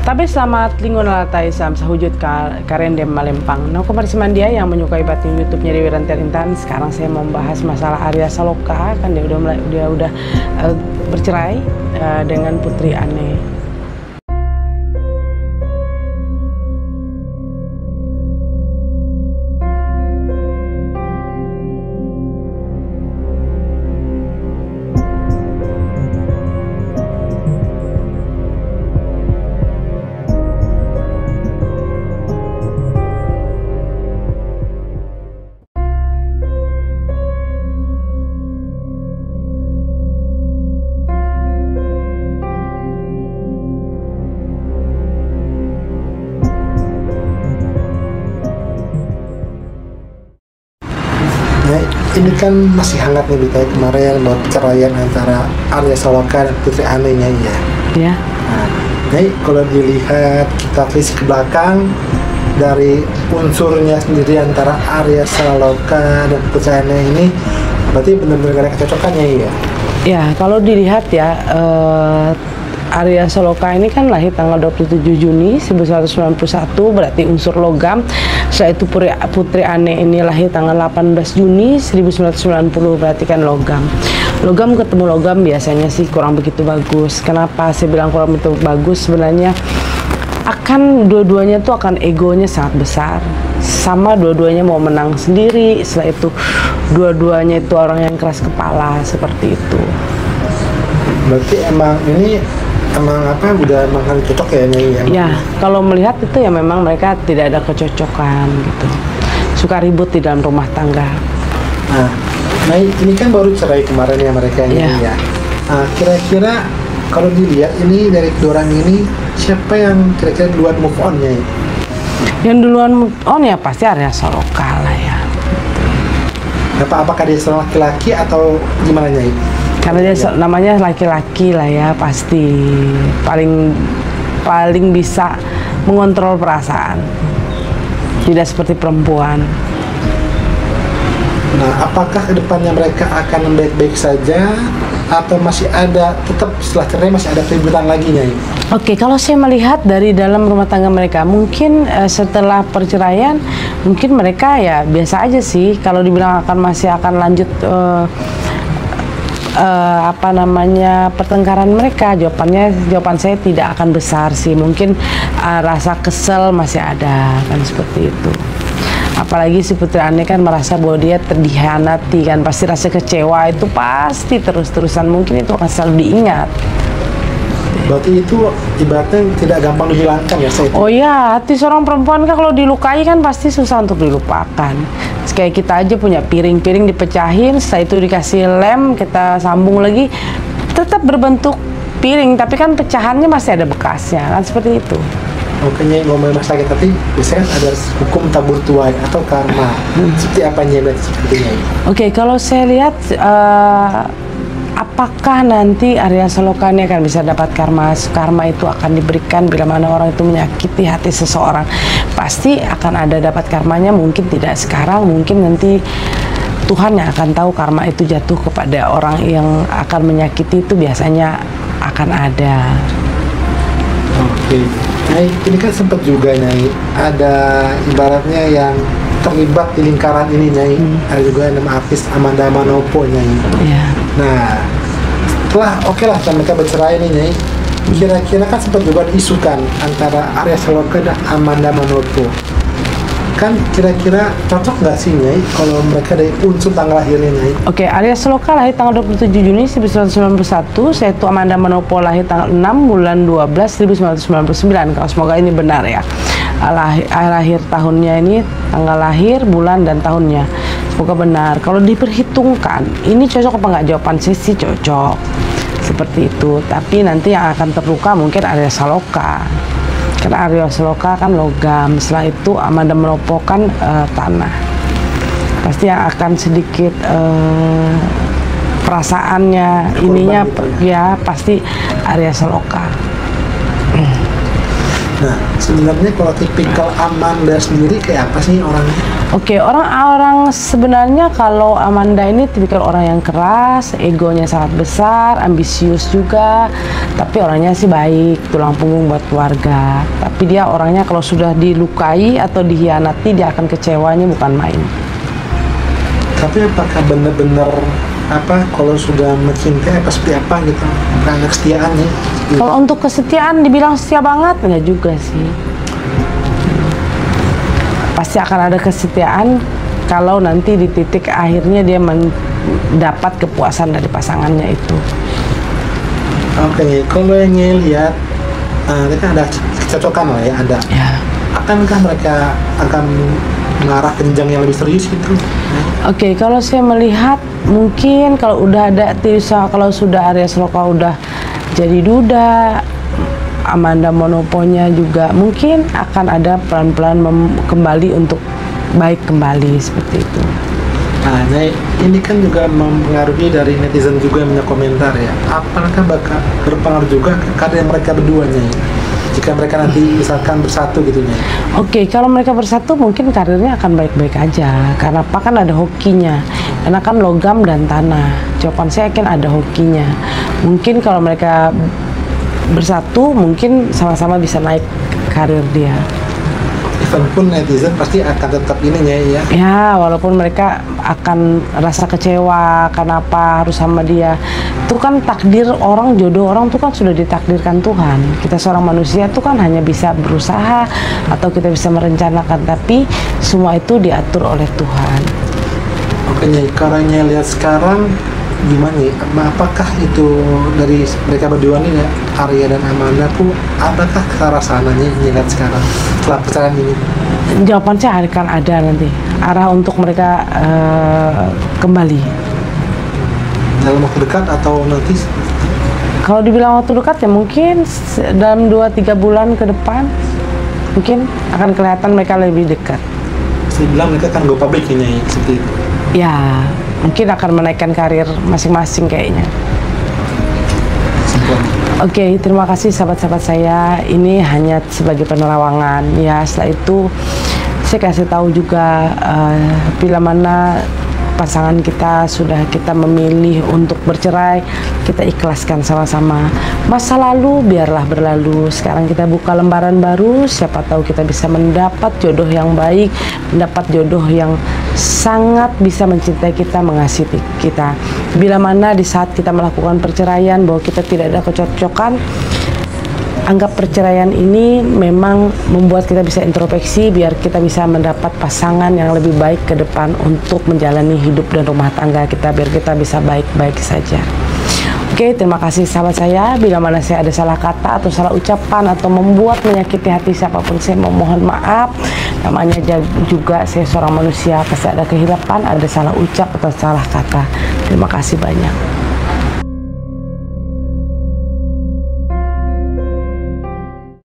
Tapi selamat lingkungan latai sam sahujud karendem Malempang. Nah, kemarin semandia yang menyukai batin YouTube-nya Dewi Rantian Intan. Sekarang saya mau membahas masalah Arya Saloka, kan dia udah bercerai dengan Putri Ane. Ya, ini kan masih hangat nih berita kemarin bahwa perceraian antara Arya Saloka dan Putri Ane-nya ya. Ya. Nah, jadi kalau dilihat kita telisik ke belakang dari unsurnya sendiri antara Arya Saloka dan Putri Ane ini, berarti benar-benar ada kecocokannya ya. Ya, kalau dilihat ya, Arya Saloka ini kan lahir tanggal 27 Juni 1991, berarti unsur logam. Setelah itu Putri Ane ini lahir tanggal 18 Juni 1990, berarti kan logam. Logam ketemu logam biasanya sih kurang begitu bagus. Kenapa saya bilang kurang begitu bagus? Sebenarnya akan dua-duanya tuh akan egonya sangat besar. Sama dua-duanya mau menang sendiri. Setelah itu dua-duanya itu orang yang keras kepala, seperti itu. Berarti emang ini udah kali cocok ya Nyai ya? Ya, kalau melihat itu ya memang mereka tidak ada kecocokan gitu. Suka ribut di dalam rumah tangga. Nah, ini kan baru cerai kemarin ya mereka ini ya. Nah, kira-kira kalau dilihat ini dari kedua orang ini, siapa yang kira-kira duluan move on Nyai? Yang duluan move on ya pasti Arya Saloka lah ya. Apakah dia seorang laki-laki atau gimana Nyai? Karena dia namanya laki-laki lah ya, pasti paling bisa mengontrol perasaan, tidak seperti perempuan. Nah, apakah kedepannya mereka akan baik-baik saja atau masih ada, tetap setelah cerai masih ada keributan lagi Nyai? Oke, kalau saya melihat dari dalam rumah tangga mereka, mungkin setelah perceraian mungkin mereka ya biasa aja sih. Kalau dibilang masih akan lanjut pertengkaran mereka, jawaban saya tidak akan besar sih. Mungkin rasa kesel masih ada, kan seperti itu. Apalagi si Putri Ane kan merasa bahwa dia terhianati kan, pasti rasa kecewa itu pasti terus-terusan, mungkin itu akan selalu diingat. Berarti itu ibaratnya tidak gampang dihilangkan ya saya? Oh ya, hati seorang perempuan kan kalau dilukai kan pasti susah untuk dilupakan. Kayak kita aja punya piring dipecahin, setelah itu dikasih lem, kita sambung lagi, tetap berbentuk piring, tapi kan pecahannya masih ada bekasnya, kan seperti itu. Oke Nyai, ngomongin masalah tapi biasanya kan ada hukum tabur tuai atau karma. Seperti apa Nyai seperti Nyai? Oke, kalau saya lihat apakah nanti Arya Saloka ini akan bisa dapat karma? Karma itu akan diberikan bila mana orang itu menyakiti hati seseorang. Pasti akan ada dapat karmanya, mungkin tidak sekarang, mungkin nanti Tuhan yang akan tahu karma itu jatuh kepada orang yang akan menyakiti itu biasanya akan ada. Oke, Nyai, ini kan sempat juga Nyai, ada ibaratnya yang terlibat di lingkaran ini Nyai, ada juga nama artis Amanda Manopo Nyai. Yeah. Nah, setelah lah mereka bercerai nih Nyai, kira-kira kan sempat juga diisukan antara Arya Saloka dan Amanda Manopo. Kan kira-kira cocok nggak sih Nyai kalau mereka dari unsur tanggal lahirnya Nyai? Oke, Arya Saloka lahir tanggal 27 Juni 1991, yaitu Amanda Manopo lahir tanggal 6 bulan 12 1999. Kalau semoga ini benar ya. Lahir tahunnya ini, tanggal lahir, bulan dan tahunnya. Semoga benar. Kalau diperhitungkan, ini cocok apa nggak? Jawaban saya sih cocok. Seperti itu. Tapi nanti yang akan terluka mungkin Arya Saloka. Karena Arya Saloka kan logam, setelah itu Amanda Manopo kan tanah. Pasti yang akan sedikit perasaannya, ininya ya pasti Arya Saloka. Nah, sebenarnya kalau tipikal Amanda sendiri kayak apa sih orangnya? Oke, orang-orang sebenarnya kalau Amanda ini tipikal orang yang keras, egonya sangat besar, ambisius juga, tapi orangnya sih baik, tulang punggung buat keluarga. Tapi dia orangnya kalau sudah dilukai atau dihianati, dia akan kecewanya bukan main. Tapi apakah benar-benar kalau sudah mencintai seperti apa gitu? Bukan kesetiaan nih. Kalau untuk kesetiaan dibilang setia banget, enggak juga sih. Pasti akan ada kesetiaan kalau nanti di titik akhirnya dia mendapat kepuasan dari pasangannya itu. Oke, kalau yang lihat, mereka ada kecocokan lah ya, ada. Ya. Akankah mereka akan mengarah ke jenjang yang lebih serius gitu? Oke, kalau saya melihat mungkin kalau udah ada kalau sudah Arya Saloka udah jadi duda, Amanda Manoponya juga mungkin akan ada pelan-pelan kembali untuk baik kembali seperti itu. Nah, ini kan juga mempengaruhi dari netizen juga yang punya komentar ya. Apakah bakal berpengaruh juga ke karir mereka berduanya ya? Jika mereka nanti misalkan bersatu gitu ya. Oke, kalau mereka bersatu mungkin karirnya akan baik-baik aja. Karena apa? Kan ada hokinya. Karena kan logam dan tanah. Jawaban saya yakin ada hokinya. Mungkin kalau mereka bersatu mungkin sama-sama bisa naik karir dia. Even pun netizen pasti akan tetap ininya ya. Ya, walaupun mereka akan rasa kecewa kenapa harus sama dia. Itu kan takdir orang, jodoh orang tuh kan sudah ditakdirkan Tuhan. Kita seorang manusia tuh kan hanya bisa berusaha atau kita bisa merencanakan, tapi semua itu diatur oleh Tuhan. Oke, Nyai, kalau Nyai lihat sekarang gimana nih? Apakah itu dari mereka berdua nih ya, Arya dan Amanda tuh, apakah ke arah sananya Nyai lihat sekarang setelah perceraian ini? Jawaban saya akan ada nanti arah untuk mereka kembali. Dalam waktu dekat atau nanti? Kalau dibilang waktu dekat ya mungkin dalam 2-3 bulan ke depan mungkin akan kelihatan mereka lebih dekat. Saya bilang mereka akan go public ini seperti itu. Ya, mungkin akan menaikkan karir masing-masing kayaknya. Oke, terima kasih sahabat-sahabat saya. Ini hanya sebagai penerawangan ya. Setelah itu saya kasih tahu juga bila mana pasangan kita sudah kita memilih untuk bercerai, kita ikhlaskan sama-sama. Masa lalu biarlah berlalu. Sekarang kita buka lembaran baru. Siapa tahu kita bisa mendapat jodoh yang baik, mendapat jodoh yang sangat bisa mencintai kita, mengasihi kita. Bila mana di saat kita melakukan perceraian bahwa kita tidak ada kecocokan, anggap perceraian ini memang membuat kita bisa introspeksi biar kita bisa mendapat pasangan yang lebih baik ke depan untuk menjalani hidup dan rumah tangga kita, biar kita bisa baik-baik saja. Oke, terima kasih sahabat saya. Bila mana saya ada salah kata atau salah ucapan atau membuat menyakiti hati siapapun, saya memohon maaf. Namanya juga saya seorang manusia, pasti ada kehilapan, ada salah ucap atau salah kata. Terima kasih banyak.